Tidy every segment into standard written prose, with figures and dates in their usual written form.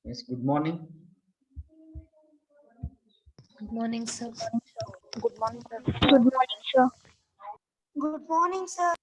Yes, good morning. Good morning, sir. Good morning, sir. Good morning, sir. Good morning, sir.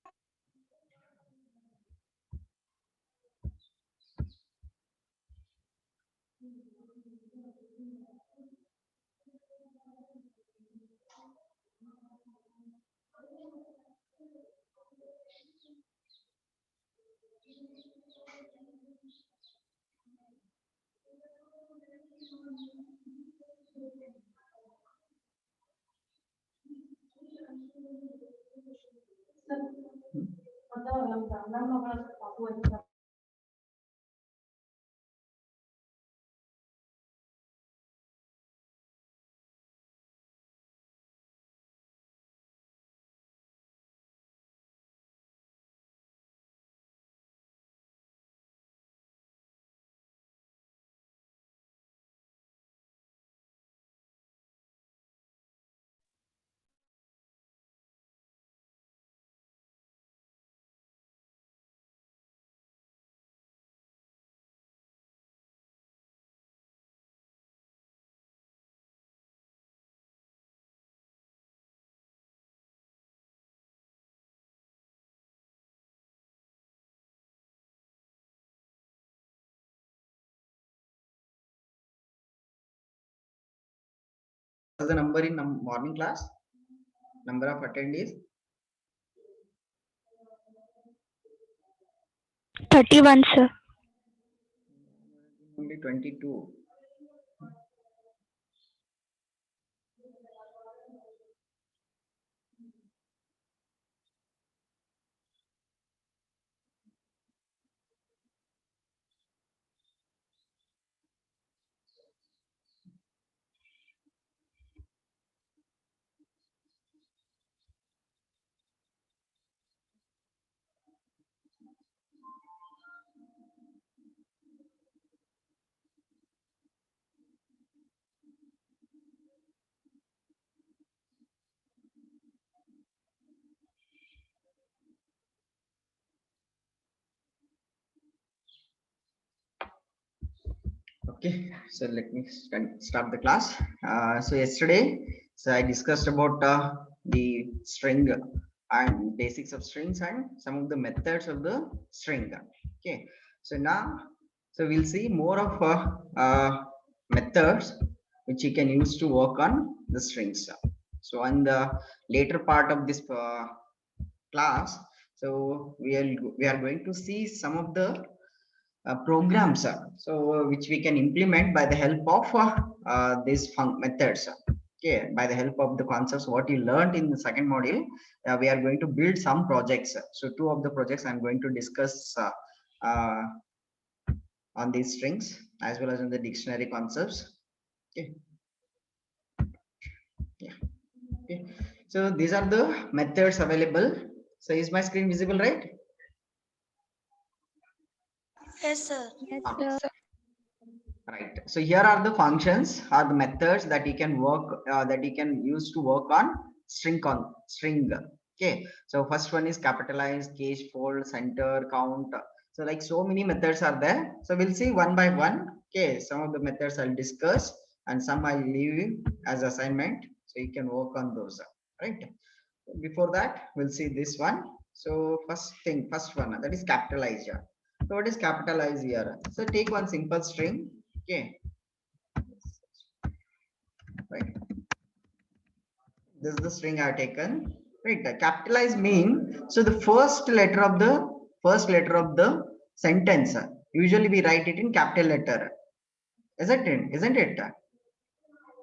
What's the number in morning class? Number of attendees? 31, sir. Only 22. Okay, so let me start the class. So yesterday, I discussed about the string and basics of strings and some of the methods of the string. Okay, so now, so we'll see more of methods which you can use to work on the strings. So on the later part of this class, so we are going to see some of the programs which we can implement by the help of these methods. Okay, by the help of the concepts what you learned in the second module, we are going to build some projects. So two of the projects I'm going to discuss uh, on these strings as well as in the dictionary concepts. Okay, yeah. Okay, so these are the methods available. So is my screen visible, right? Yes, sir. Yes, Okay. sir. Right. So here are the functions or the methods that you can work that you can use to work on string. Okay. So first one is capitalize, case, fold, center, count. So like so many methods are there. So we'll see one by one. Okay. Some of the methods I'll discuss and some I'll leave you as assignment. So you can work on those. Right. Before that, we'll see this one. So first one that is capitalize here. So what is capitalize here? So take one simple string. Okay, right. This is the string I've taken. Right. Capitalize mean so the first letter of the sentence. Usually we write it in capital letter. Isn't it? Isn't it? So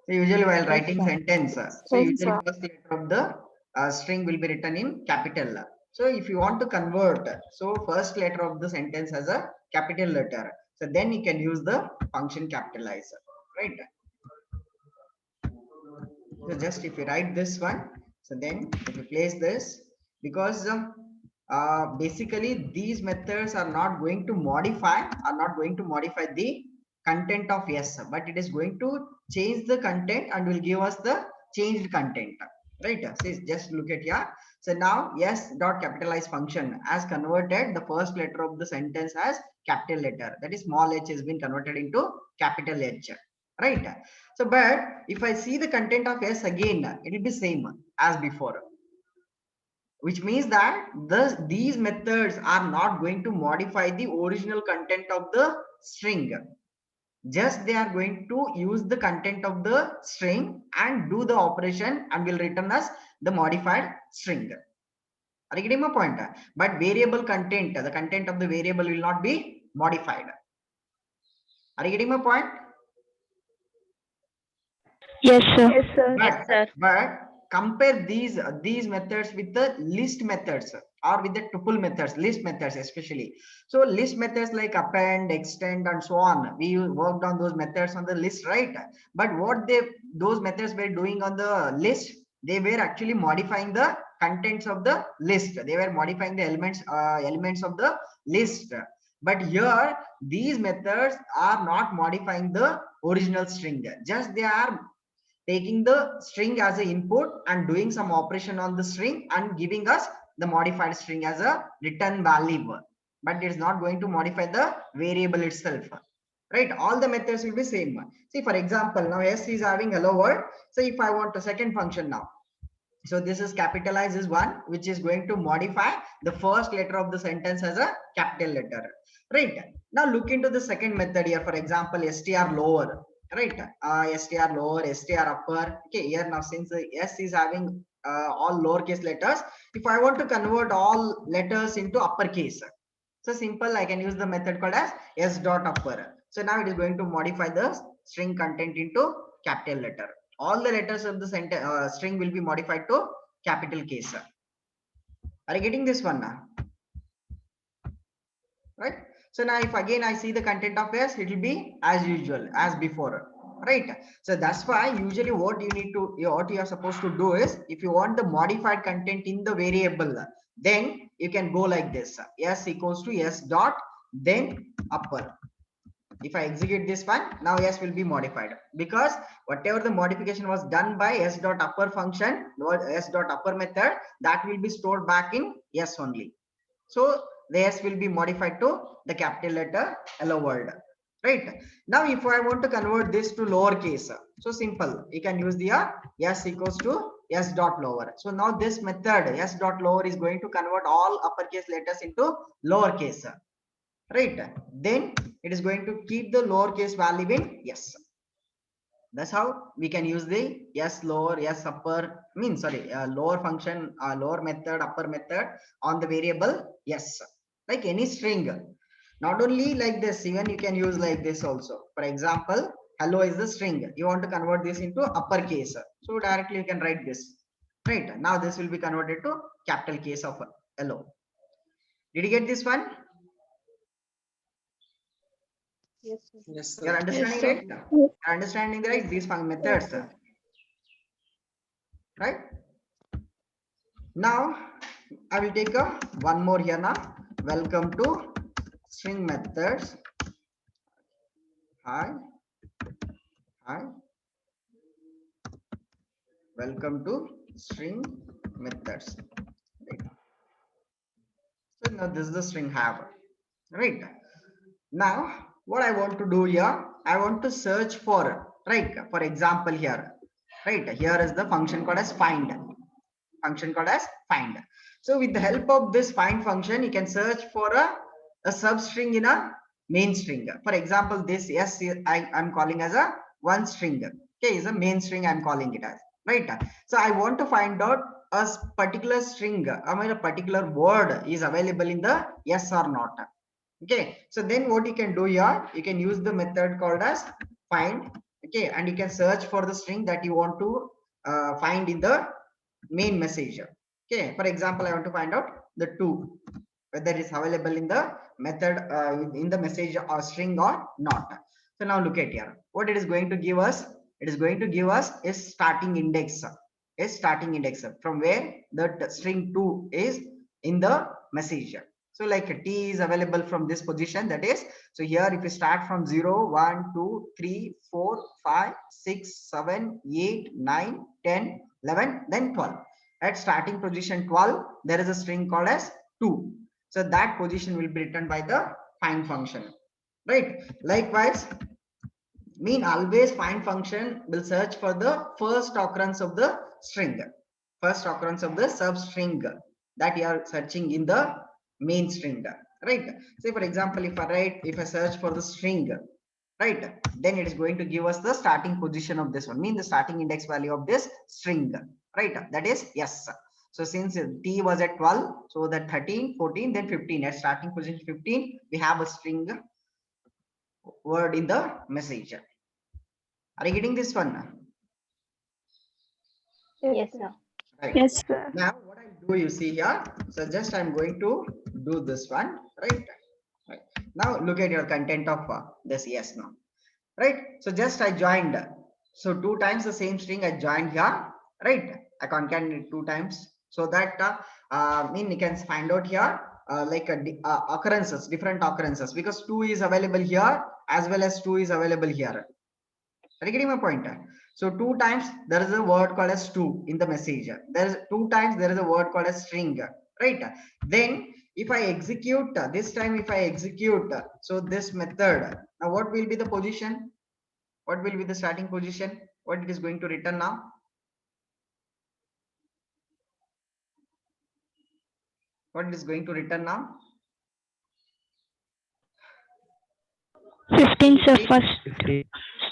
usually while Yes, writing sir. sentence, so Yes, usually sir. first letter of the string will be written in capital. So if you want to convert, so first letter of the sentence as a capital letter. So then you can use the function capitalize, right? So just if you write this one, so then if you place this, because basically these methods are not going to modify the content of yes, but it is going to change the content and will give us the changed content, right? So just look at here. So now yes dot capitalize function has converted the first letter of the sentence as capital letter, that is small h has been converted into capital H, right? So but if I see the content of yes again, it will be same as before, which means that these methods are not going to modify the original content of the string. Just they are going to use the content of the string and do the operation and will return us the modified string. Are you getting my point? But variable content, the content of the variable will not be modified. Are you getting my point? Yes, sir. But compare these methods with the list methods or with the tuple methods, list methods especially. So list methods like append, extend, and so on, we worked on those methods on the list, right? But what those methods were doing on the list, they were actually modifying the contents of the list. They were modifying the elements of the list. But here these methods are not modifying the original string, just they are taking the string as an input and doing some operation on the string and giving us the modified string as a return value, but it is not going to modify the variable itself, right? All the methods will be same. See, for example, now s is having hello world. So if I want a second function now, so this is capitalize is one, which is going to modify the first letter of the sentence as a capital letter, right? Now look into the second method here. For example, str lower, right? Str lower, str upper. Okay, here now since the s is having all lowercase letters, if I want to convert all letters into uppercase, so simple, I can use the method called as s dot upper. So now it is going to modify the string content into capital letter. All the letters of the string will be modified to capital case. Are you getting this one now? Right? So now if again I see the content of s, it will be as usual as before, right? So that's why usually what you are supposed to do is, if you want the modified content in the variable, then you can go like this: s equals to s dot then upper. If I execute this one, now s will be modified, because whatever the modification was done by s dot upper function or s dot upper method, that will be stored back in s only. So the s will be modified to the capital letter hello world, right? Now if I want to convert this to lowercase, so simple, you can use the s equals to s dot lower. So now this method s dot lower is going to convert all uppercase letters into lowercase, right? Then it is going to keep the lowercase value in yes. That's how we can use the yes lower, yes upper, lower function, lower method, upper method on the variable yes, like any string. Not only like this, even you can use like this also. For example, hello is the string, you want to convert this into uppercase, so directly you can write this, right? Now this will be converted to capital case of hello. Did you get this one? Yes, sir. Yes, You're sir. understanding, sir. right? You're understanding, right? These methods, sir. right? Now I will take one more here now. Welcome to string methods. Hi. Welcome to string methods. Right. So now this is the string have, right? Now what I want to do here, I want to search for, right? For example here, right? Here is the function called as find. So with the help of this find function, you can search for a substring in a main string. For example, this yes I'm calling as a one string. Okay, is a main string I'm calling it as, right? So I want to find out a particular string, a particular word is available in the yes or not. Okay, so then what you can do here, you can use the method called as find. Okay, and you can search for the string that you want to find in the main message. Okay, for example, I want to find out the 2, whether it's available in the method in the message or string or not. So now look at here, what it is going to give us. It is going to give us a starting index, from where the string 2 is in the message. So like t is available from this position, that is, so here if you start from 0, 1, 2, 3, 4, 5, 6, 7, 8, 9, 10, 11, then 12. At starting position 12, there is a string called as 2. So that position will be written by the find function, right? Likewise, mean always find function will search for the first occurrence of the string, first occurrence of the substring that you are searching in the main string, right? Say for example, if I search for the string, right, then it is going to give us the starting position of this one, mean the starting index value of this string, right? That is yes. So since t was at 12, so that 13, 14, then 15, at starting position 15, we have a string word in the message. Are you getting this one? Yes, sir. Right. Yes, sir. Now what I'll do, you see here, so just I'm going to do this one, right? Right. Now look at your content of this yes now, right? So just I joined, so 2 times the same string I joined here, right? I concatenate 2 times, so that mean you can find out here like occurrences, different occurrences, because 2 is available here as well as 2 is available here. Are you getting my point? So 2 times there is a word called as 2 in the message. There is 2 times there is a word called as string, right? Then if I execute this time, if I execute, so this method, now what will be the position? What will be the starting position? What it is going to return now? What it is going to return now? 15, sir. First 15.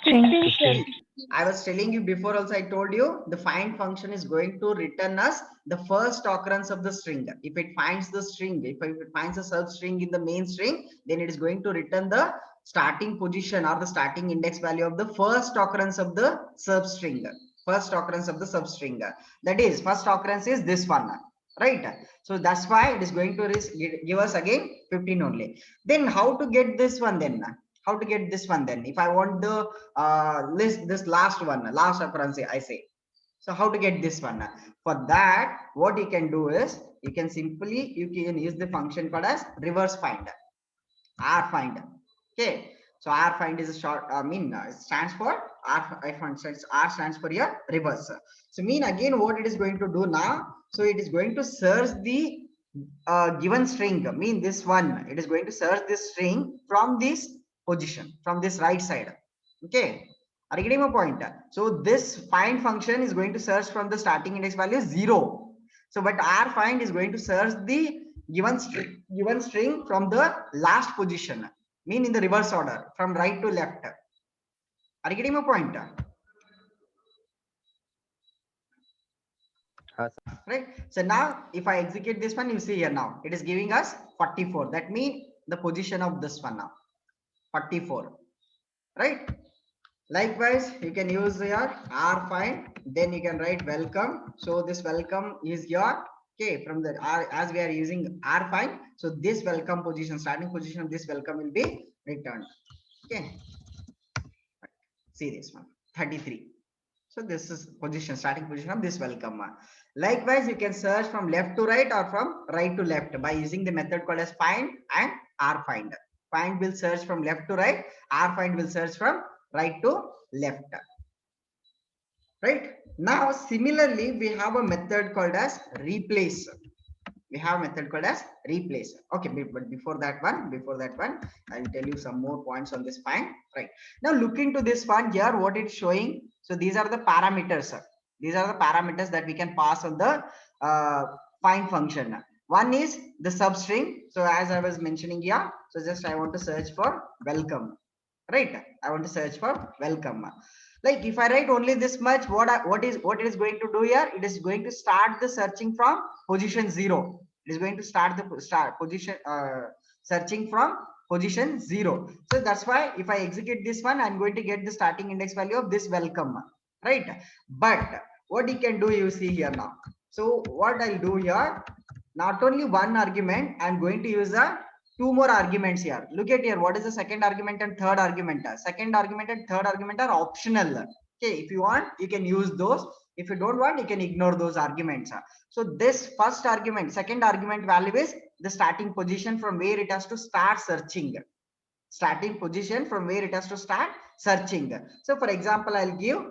string. 15, sir. I was telling you before also, I told you the find function is going to return us the first occurrence of the string. If it finds the string, if it finds a substring in the main string, then it is going to return the starting position or the starting index value of the first occurrence of the substring. First occurrence of the substring. That is, first occurrence is this one, right? So that's why it is going to give us again 15 only. Then how to get this one then? How to get this one then? If I want the list this last one, last occurrence, I say, so how to get this one? For that, what you can do is you can use the function called as reverse find, r find. Okay, so r find is a short it stands for r stands for your reverse. So mean again what it is going to do now, so it is going to search the given string, mean this one, it is going to search this string from this position, from this right side. Okay, are you getting my point? So this find function is going to search from the starting index value 0. So but r find is going to search the given string from the last position, mean in the reverse order from right to left. Are you getting my point? Right? So now if I execute this one, you see here now it is giving us 44. That means the position of this one now 44, right? Likewise, you can use your r find, then you can write welcome. So this welcome is your, okay, from the r, as we are using r find, so this welcome position, starting position of this welcome will be returned. Okay, see this one 33. So this is position, starting position of this welcome. Likewise, you can search from left to right or from right to left by using the method called as find and r find. Find will search from left to right, r find will search from right to left. Right? Now, similarly, we have a method called as replace. We have a method called as replace. Okay, but before that one, I'll tell you some more points on this find. Right. Now, look into this one here, what it's showing. So these are the parameters. These are the parameters that we can pass on the find function. One is the substring. So as I was mentioning here, so just I want to search for welcome. Right. I want to search for welcome. Like if I write only this much, what it is going to do here? It is going to start the searching from position 0. It is going to start the position searching from position 0. So that's why if I execute this one, I'm going to get the starting index value of this welcome, right? But what you can do, you see here now. So what I'll do here, not only one argument, I'm going to use a 2 more arguments here. Look at here. What is the second argument and third argument? Second argument and third argument are optional. Okay, if you want, you can use those. If you don't want, you can ignore those arguments. So this first argument, second argument value is the starting position from where it has to start searching. Starting position from where it has to start searching. So for example, I'll give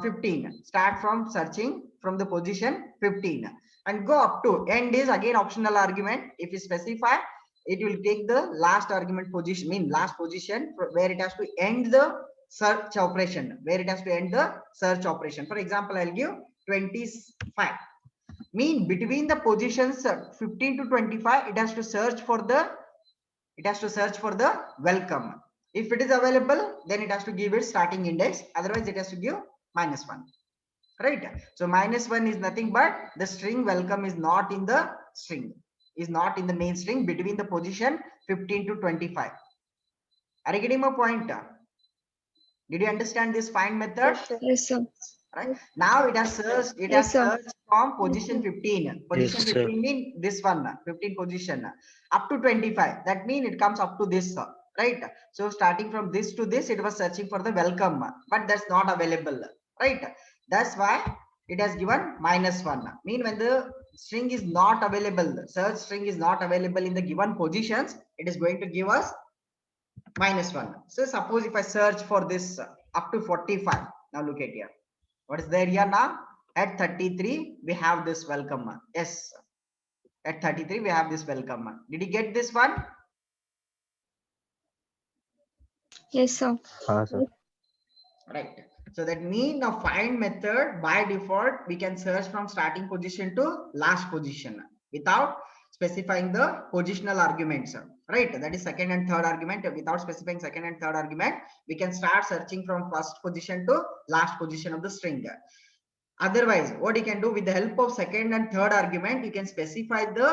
15. Start from searching from the position 15 and go up to end is again optional argument. If you specify, it will take the last argument position, last position where it has to end the search operation, where it has to end the search operation. For example, I'll give 25. Between the positions 15 to 25, it has to search for the welcome. If it is available, then it has to give its starting index. Otherwise, it has to give -1. Right? So -1 is nothing but the string welcome is not in the string, is not in the main string between the position 15 to 25. Are you getting my point? Did you understand this find method? Yes, sir. Yes, sir. Right? Now it has searched, Yes, sir. from position 15. Position Yes, 15 means this one, 15 position up to 25. That means it comes up to this, right? So starting from this to this, it was searching for the welcome, but that's not available, right? That's why it has given -1. When the string is not available, the search string is not available in the given positions, it is going to give us -1. So suppose if I search for this up to 45, now look at here. What is there here now? At 33, we have this welcome. Yes. At 33, we have this welcome. Did you get this one? Yes, sir. sir. Right. So that means now find method by default, we can search from starting position to last position without specifying the positional arguments. Right. That is second and third argument. Without specifying second and third argument, we can start searching from first position to last position of the string. Otherwise, what you can do with the help of second and third argument, you can specify the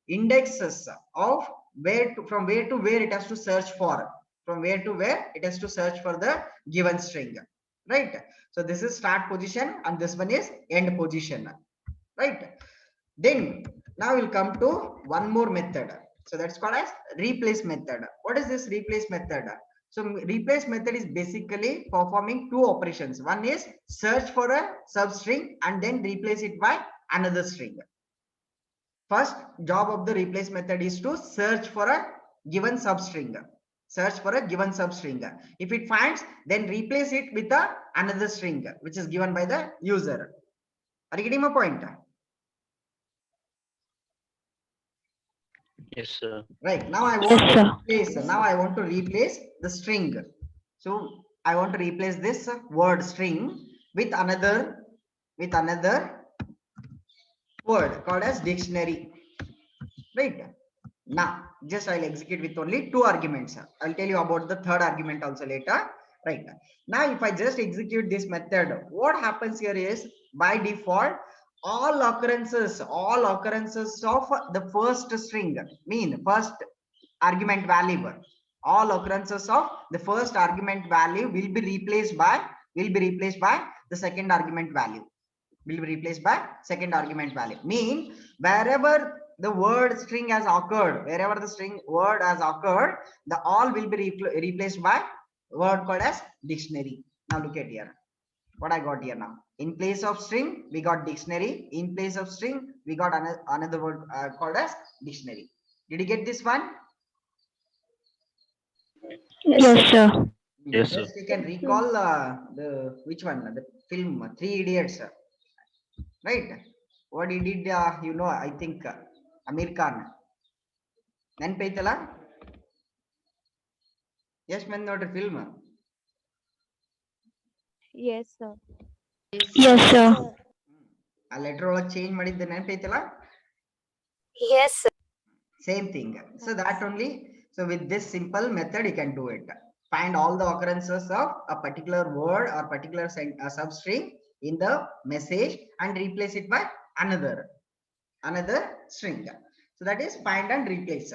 indexes of from where to where it has to search for, from where to where it has to search for the given string, right? So this is start position and this one is end position, right? Then now we'll come to one more method. So that's called as replace method. What is this replace method? So replace method is basically performing two operations. One is search for a substring and then replace it by another string. First job of the replace method is to search for a given substring. Search for a given substring. If it finds, then replace it with another string which is given by the user. Are you getting my point? Yes, sir. Right. Now I want to replace the string. So I want to replace this word string with another word called as dictionary. Right. Now just I'll execute with only two arguments. I'll tell you about the third argument also later. Right. Now if I just execute this method, what happens here is by default all occurrences of the first string, first argument value, all occurrences of the first argument value will be replaced by the second argument value. Wherever the word string has occurred, the all will be replaced by word called as dictionary. Now look at here. What I got here now. In place of string, we got dictionary. In place of string, we got another word called as dictionary. Did you get this one? Yes, sir. Yes, sir. Just you can recall which one? The film Three Idiots, right? What he did, I think Amir Khan. Nenpaitala? Yes, man, not a film. Yes, sir. Yes, sir. A letter change ಮಾಡಿದ್ದೆ ನೆನಪೈತಲ್ಲ? Yes, sir. Same thing. So that only. So with this simple method, you can do it. Find all the occurrences of a particular word or particular substring in the message and replace it by another string. So that is find and replace,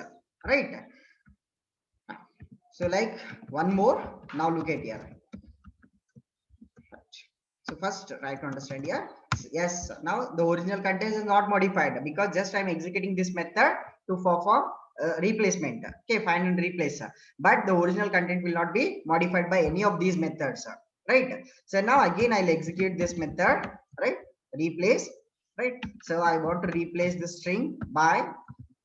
right? So like one more. Now look at here. So first try to understand here. Yes, now the original content is not modified because just I'm executing this method to perform replacement. Okay, find and replace. But the original content will not be modified by any of these methods, right? So now again I'll execute this method, right? replace, right? So I want to replace the string by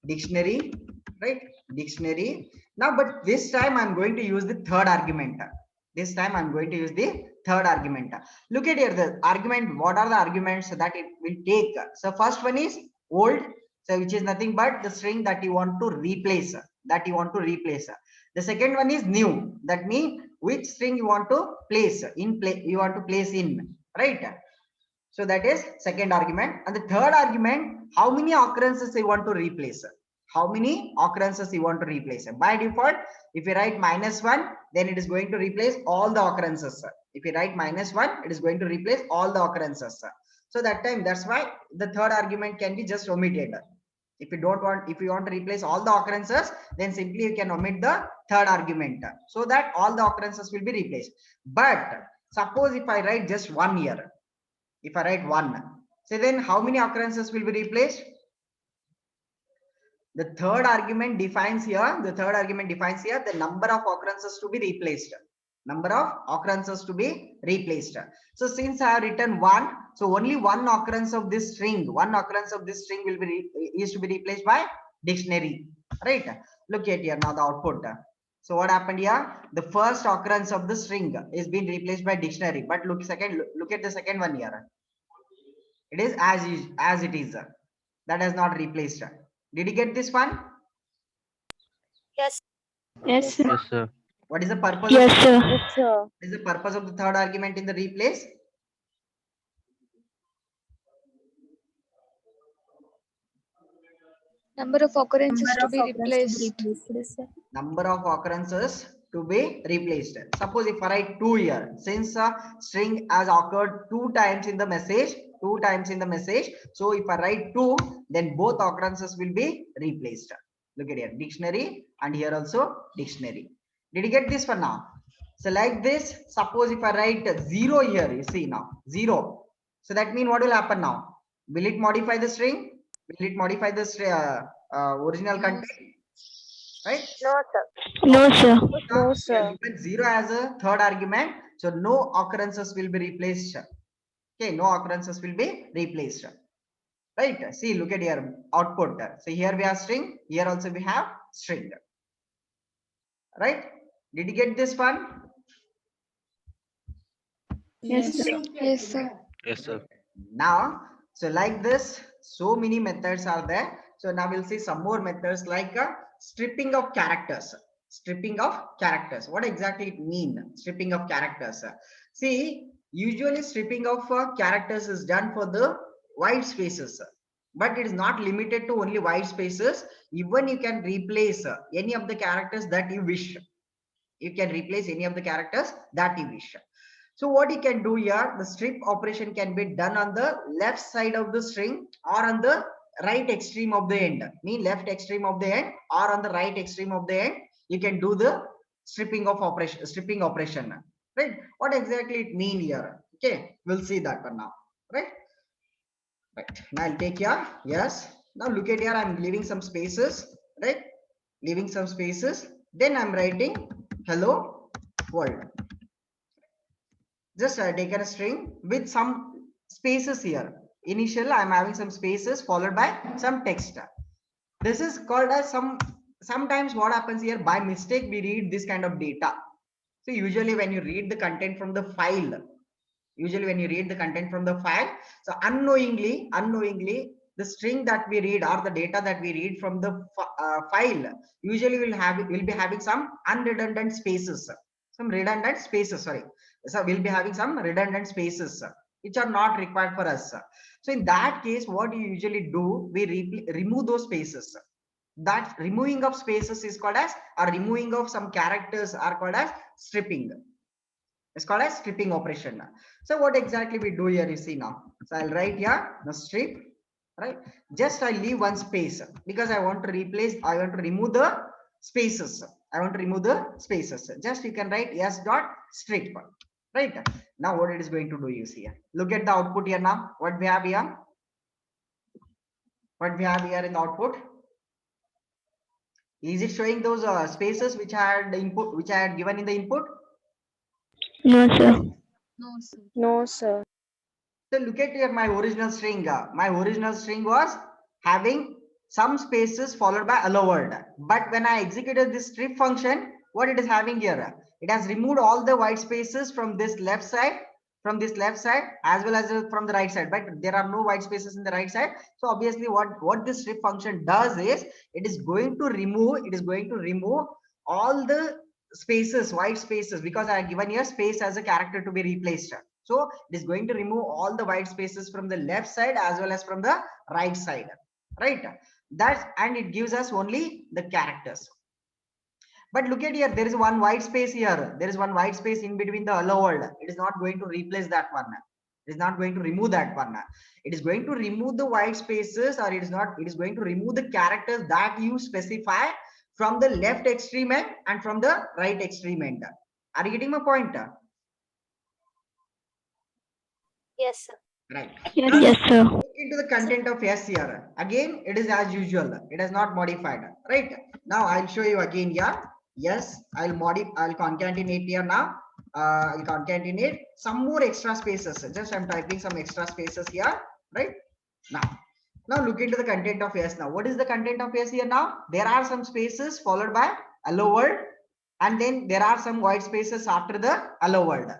dictionary, right? Dictionary. Now, but this time I'm going to use the third argument. This time I'm going to use the third argument. Look at here, the argument. What are the arguments that it will take? So first one is old, so which is nothing but the string that you want to replace. That you want to replace. The second one is new. That means which string you want to place in play. You want to place in, right? So that is second argument. And the third argument, how many occurrences you want to replace? How many occurrences you want to replace? By default, if you write -1, then it is going to replace all the occurrences. If you write -1, it is going to replace all the occurrences. So that time, that's why the third argument can be just omitted. If you don't want, if you want to replace all the occurrences, then simply you can omit the third argument so that all the occurrences will be replaced. But suppose if I write just 1 year, if I write 1, so then how many occurrences will be replaced? The third argument defines here, the number of occurrences to be replaced. Number of occurrences to be replaced. So since I have written 1, so only one occurrence of this string, will be is to be replaced by dictionary, right? Look at here now the output. So what happened here? The first occurrence of the string is being replaced by dictionary. But look at the second one here. It is as it is. That has not replaced. Did you get this one? Yes. Yes, sir. Yes, sir. What is the purpose? Yes, sir. Yes, sir. What is the purpose of the third argument in the replace? Number of occurrences to be replaced. Number of occurrences to be replaced. Suppose if I write 2 here, since a string has occurred 2 times in the message, so if I write 2, then both occurrences will be replaced. Look at here, dictionary, and here also dictionary. Did you get this one now? So like this, suppose if I write 0 here, you see now 0. So that means what will happen now? Will it modify the string? Will it modify the original content? Right? No, sir. No, sir. No, We sir. have given 0 as a third argument, so no occurrences will be replaced. Okay, no occurrences will be replaced. Right? See, look at your output. So here we have string, here also we have string. Right? Did you get this one? Yes, sir. Yes, sir. Yes, sir. Now, so like this, so many methods are there. So now we'll see some more methods like stripping of characters. Stripping of characters. What exactly it mean? Stripping of characters. See, usually stripping of characters is done for the white spaces, but it is not limited to only white spaces. Even you can replace any of the characters that you wish. You can replace any of the characters that you wish. So what you can do here, the strip operation can be done on the left side of the string or on the right extreme of the end. Mean left extreme of the end or on the right extreme of the end. You can do the stripping operation. Right? What exactly it mean here? Okay, we'll see that one now. Right? Right. Now I'll take here. Yes. Now look at here. I'm leaving some spaces. Right? Leaving some spaces. Then I'm writing hello world. Just taken a string with some spaces here. Initial, I'm having some spaces followed by some text. This is called as sometimes what happens here, by mistake we read this kind of data. So usually when you read the content from the file, so unknowingly the string that we read or the data that we read from the file usually will be having some redundant spaces. So we'll be having some redundant spaces which are not required for us. So in that case, what you usually do, we remove those spaces. That removing of spaces is called as, or removing of some characters are called as stripping. It's called as stripping operation. So what exactly we do here, you see now. So I'll write here the strip, right? Just I leave one space because I want to remove the spaces. Just you can write s dot strip. Right? Now what it is going to do, you see here. Look at the output here now. What we have here? In the output? Is it showing those spaces which I had given in the input? No, sir. No, sir. So look at here my original string. My original string was having some spaces followed by hello world. But when I executed this strip function, what it is having here? It has removed all the white spaces from this left side, as well as from the right side. But there are no white spaces in the right side. So obviously, what this strip function does is it is going to remove all the spaces, white spaces, because I have given here space as a character to be replaced. So it is going to remove all the white spaces from the left side as well as from the right side, right? And it gives us only the characters. But look at here, there is one white space here. There is one white space in between the hello world. It is not going to replace that one. It is not going to remove that one. It is going to remove the white spaces, or it is not. It is going to remove the characters that you specify from the left extreme end and from the right extreme end. Are you getting my point? Yes, sir. Right. Yes, Now, yes, sir. look into the content of S here. Again, it is as usual. It is not modified. Right. Now I'll show you again here. Yes, I'll concatenate here now. I'll concatenate some more extra spaces. Just I'm typing some extra spaces here. Right. Now look into the content of S now. What is the content of S here now? There are some spaces followed by hello world, and then there are some white spaces after the hello world.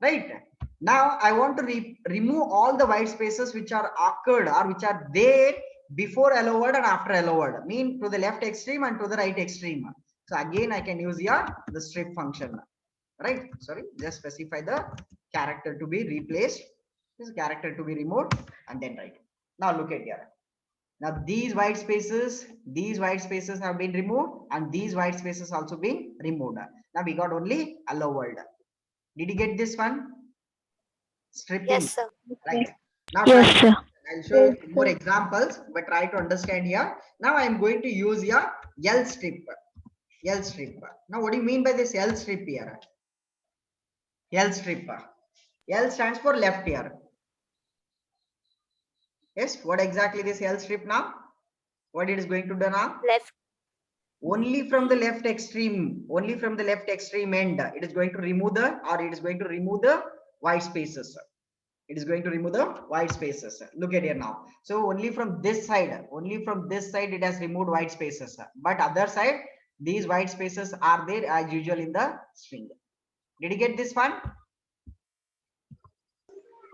Right. Now I want to remove all the white spaces which are occurred or which are there before hello world and after hello world, mean to the left extreme and to the right extreme. So again I can use here the strip function, right? Sorry, just specify the character to be replaced, this character to be removed, and then write. Now look at here. Now these white spaces have been removed, and these white spaces also been removed. Now we got only hello world. Did you get this one? Stripping. Yes, sir. Right. Now Yes, sir. I'll show you more examples, but try to understand here. Now I'm going to use here L strip. L strip. Now what do you mean by this L strip here? L strip. L stands for left here. Yes, what exactly this L strip now? What it is going to do now? Left. Only from the left extreme end, it is going to remove the white spaces. It is going to remove the white spaces. Look at here now. So only from this side, it has removed white spaces. But other side, these white spaces are there as usual in the string. Did you get this one?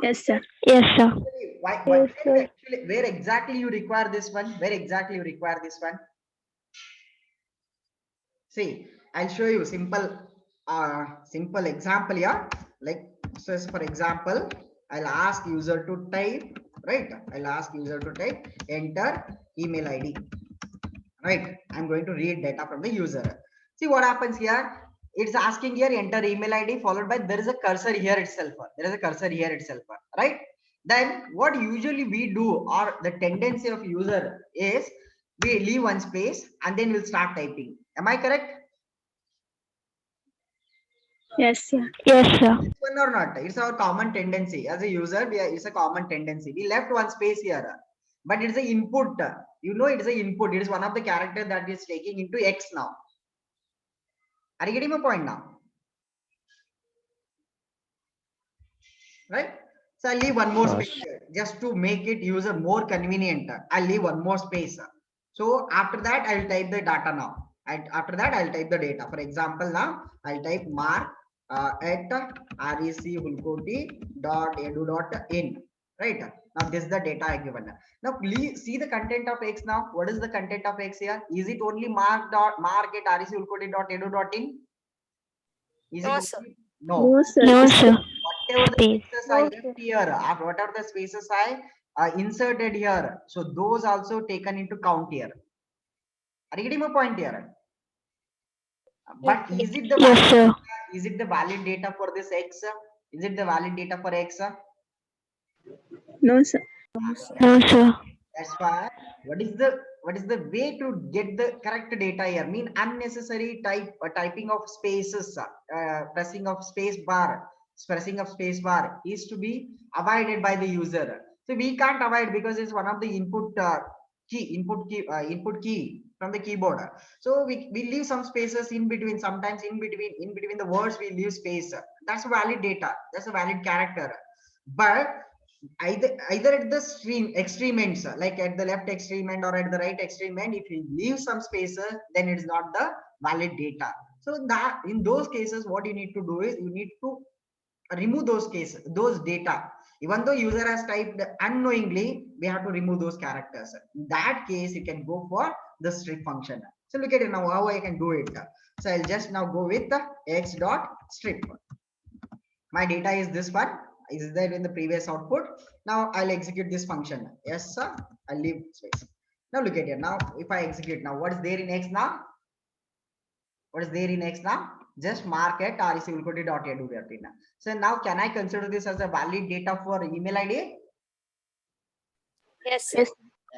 Yes, sir. Yes, sir. Where exactly you require this one? See, I'll show you simple example here. Like, so for example, I'll ask user to type, right? Enter email ID. Right. I'm going to read data from the user. See what happens here. It's asking here enter email ID followed by there is a cursor here itself. Right. Then what usually we do, or the tendency of user is we leave one space and then we'll start typing. Am I correct? Yes, sir. Yes, sir. One or not? It's our common tendency as a user. It's a common tendency. We left one space here, but it's an input. You know, it's an input. It is one of the characters that is taking into X now. Are you getting my point now? Right. So I'll leave one more space here just to make it user more convenient. I'll leave one more space. So after that, I'll type the data now. After that, I'll type the data. For example, now I'll type mark at recHulkoti.edu.in. Right. Now this is the data I given. Now please see the content of X now. What is the content of X here? Is it only mark at recHulkoti.edu.in? No, sir. No. No, sir. Whatever the spaces I left here, whatever the spaces I inserted here, so those also taken into count here. Are you getting my point here? But is it the Yes, sir. valid data for this X? Is it the valid data for X? No, sir. No, sir. That's why what is the way to get the correct data here? Mean unnecessary typing of spaces, pressing of space bar is to be avoided by the user. So we can't avoid because it's one of the input key from the keyboard. So we leave some spaces in between. Sometimes in between the words we leave space. That's valid data. That's a valid character. But either at the extreme ends, like at the left extreme end or at the right extreme end. If you leave some spaces, then it's not the valid data. So that in those cases, what you need to do is you need to remove those cases, those data. Even though user has typed unknowingly, we have to remove those characters. In that case, you can go for the strip function. So look at it now, how I can do it. So I'll just now go with the x dot strip. My data is this one, is there in the previous output. Now I'll execute this function. Yes, sir. I'll leave space. Now look at here. Now if I execute now, what is there in x now? What is there in x now? Just mark it REC will go to dot edu. So now can I consider this as a valid data for email ID? Yes, sir.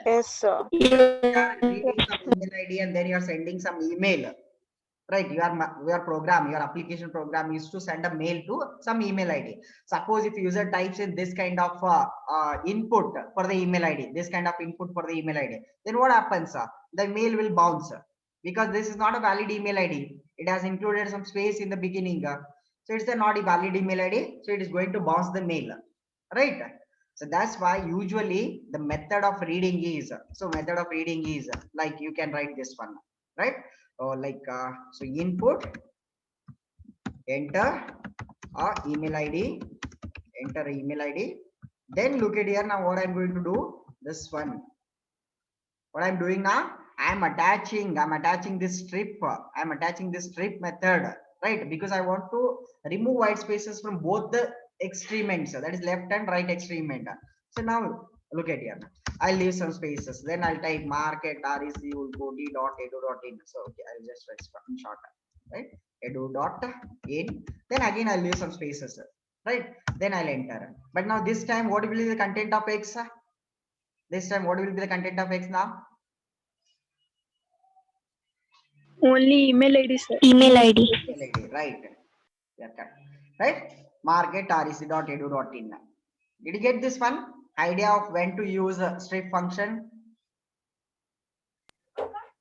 Yes, sir. You are reading some email ID and then you are sending some email. Right, your program, your application program is to send a mail to some email ID. Suppose if user types in this kind of input for the email ID, this kind of input for the email ID, then what happens? The mail will bounce because this is not a valid email ID. It has included some space in the beginning. So it's a not a valid email ID. So it is going to bounce the mail. Right. So that's why usually the method of reading is, like you can write this one, right? Or like so input, enter email ID, enter email ID. Then look at here now what I'm going to do. This one. What I'm doing now, I'm attaching this strip. I'm attaching this strip method, right? Because I want to remove white spaces from both the extreme ends, that is left and right extreme end. So now look at here. I'll leave some spaces. Then I'll type market rec will go d dot edu dot in. So okay, I'll just write short, right? Edu dot in. Then again I'll leave some spaces, right? Then I'll enter. But now this time, what will be the content of x? This time, what will be the content of x now? Only email ID, sir. Email ID. Email ID, right? Yeah, correct. Right? Market rec dot edu dot in. Did you get this one? Idea of when to use a strip function?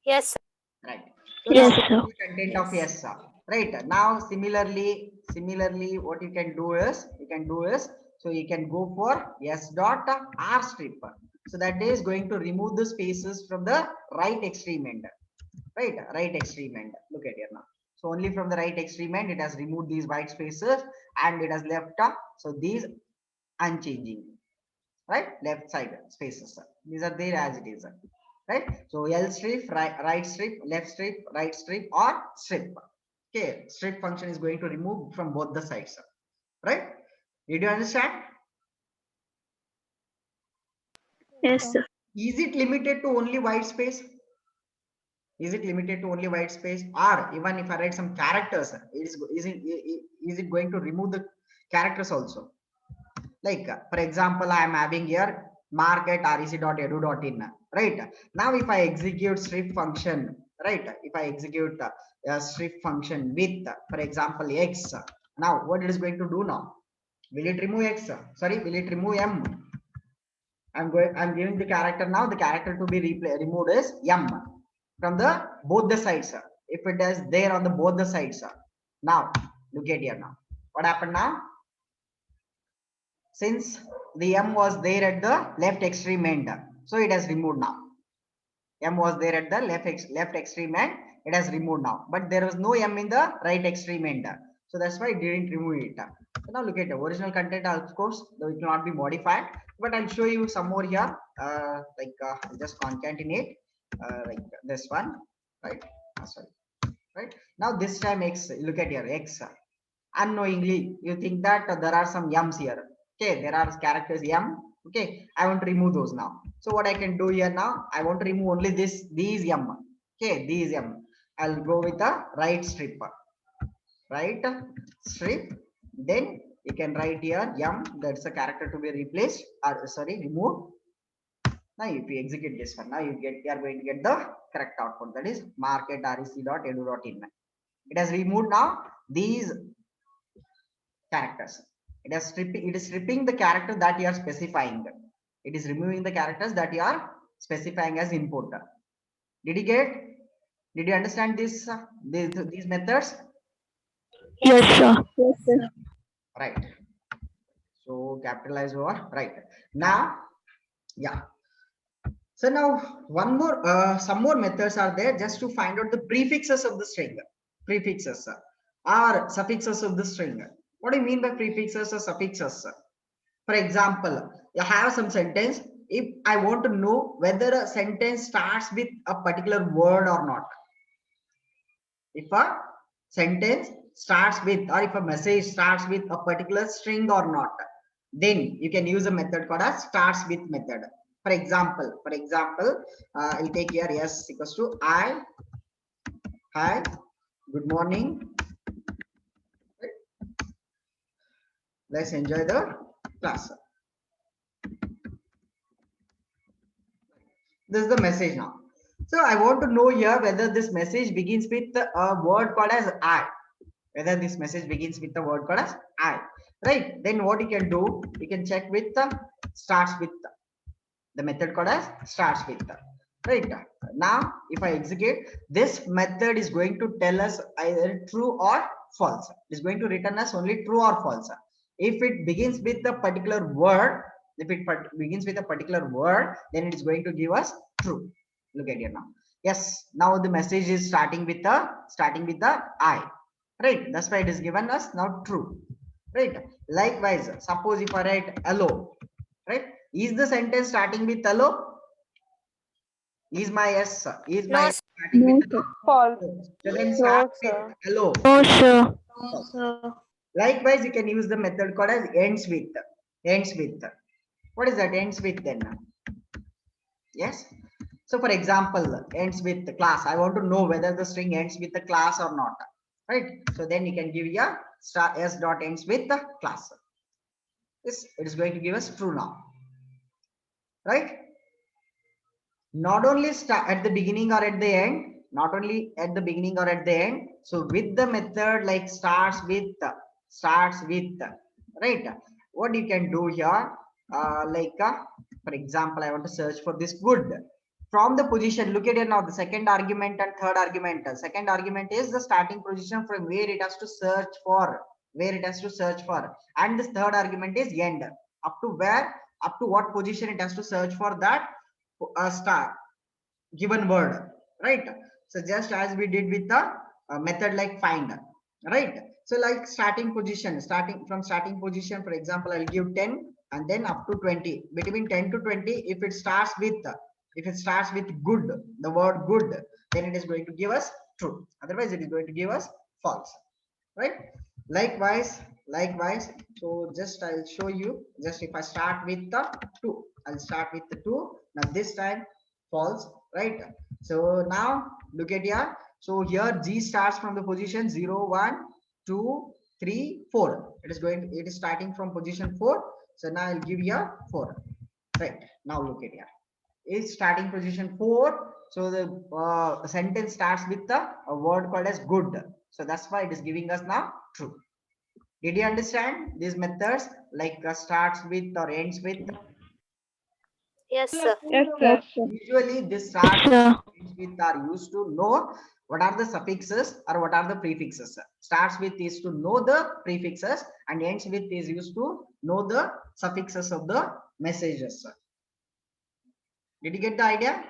Yes, sir. Right. So Yes, now sir. the content of yes, sir. Right. Now similarly, what you can do is so you can go for s dot r strip. So that is going to remove the spaces from the right extreme end. Right, right extreme end. Look at here now. So only from the right extreme end, it has removed these white spaces and it has left so these unchanging. Right, left side spaces. These are there as it is. Right. So L strip, right strip, left strip, right strip, or strip. Okay, strip function is going to remove from both the sides. Right? Did you understand? Yes, sir. Is it limited to only white space? Is it limited to only white space, or even if I write some characters, is it going to remove the characters also? Like for example, I am having here market rec dot edu dot in. Right now, if I execute strip function, right? If I execute a strip function with, for example, x. Now, what it is going to do now? Will it remove x? Sorry, will it remove m? I'm giving the character now. The character to be removed is m from the both the sides. If it is there on the both the sides. Now look at here now. What happened now? Since the m was there at the left extreme end, so it has removed now. M was there at the left extreme end. It has removed now, but there was no m in the right extreme end. So that's why it didn't remove it. So now look at the original content. Of course, it cannot be modified, but I'll show you some more here. I'll just concatenate like this one, right? Sorry, right? Now this time x. Look at here x. Unknowingly, you think that there are some m's here. Okay, there are characters m. Okay, I want to remove those now. So what I can do here now, I want to remove only these m. Okay, these m. I'll go with the right strip. Right strip. Then you can write here m. That's a character to be replaced. Or sorry, removed. Now if you execute this one, now you are going to get the correct output. That is market rec dot edu dot in. It has removed now these characters. It is stripping the character that you are specifying. It is removing the characters that you are specifying as input. Did you understand this these methods? Yes, sir. Yes, sir. Right. So capitalize over, right? Now, yeah. So now one more, some more methods are there just to find out the prefixes of the string. Prefixes or suffixes of the string. What do you mean by prefixes or suffixes? For example, you have some sentence. If I want to know whether a sentence starts with a particular word or not, if a sentence starts with, or if a message starts with a particular string or not, then you can use a method called as starts with method. For example, I'll take here s equals to I, hi, good morning. Let's enjoy the class. This is the message now. So I want to know here whether this message begins with a word called as I. Whether this message begins with the word called as I. Right? Then what you can do, you can check with the starts with the method called as starts with. Right? Now, if I execute, this method is going to tell us either true or false. It is going to return us only true or false. If it begins with a particular word, if it begins with a particular word, then it is going to give us true. Look at here now. Yes, now the message is starting with the I. Right? That's why it is given us now true. Right? Likewise, suppose if I write hello, right? Is the sentence starting with hello? Is my yes? Is my No, yes starting No, with sir. hello? So then start with hello. No, sir. Likewise, you can use the method called as ends with. Ends with. What is that? Ends with then. Yes. So for example, ends with the class. I want to know whether the string ends with the class or not. Right. So then you can give your star s dot ends with the class. Yes, it is going to give us true now. Right. Not only start at the beginning or at the end, not only at the beginning or at the end. So with the method like starts with, right? What you can do here, for example, I want to search for this good. From the position, look at it now, the second argument and third argument. Second argument is the starting position from where it has to search for, and this third argument is end, up to where, up to what position it has to search for that star given word, right? So just as we did with the method like find, right? So like starting position, starting position, for example, I'll give 10 and then up to 20. Between 10 to 20, if it starts with good, the word good, then it is going to give us true. Otherwise, it is going to give us false, right? Likewise, so just I'll show you, just if I start with the 2, I'll start with the 2. Now this time false, right? So now look at here. So here G starts from the position 0, 1, 2, 3, 4. It is starting from position 4. So now I'll give here 4. Right. Now look at here. Is starting position 4. So the sentence starts with a word called as good. So that's why it is giving us now true. Did you understand these methods like starts with or ends with? yes, sir. Yes, sir. Usually this starts with are used to know what are the suffixes or what are the prefixes. Starts with is to know the prefixes and ends with is used to know the suffixes of the messages. Did you get the idea?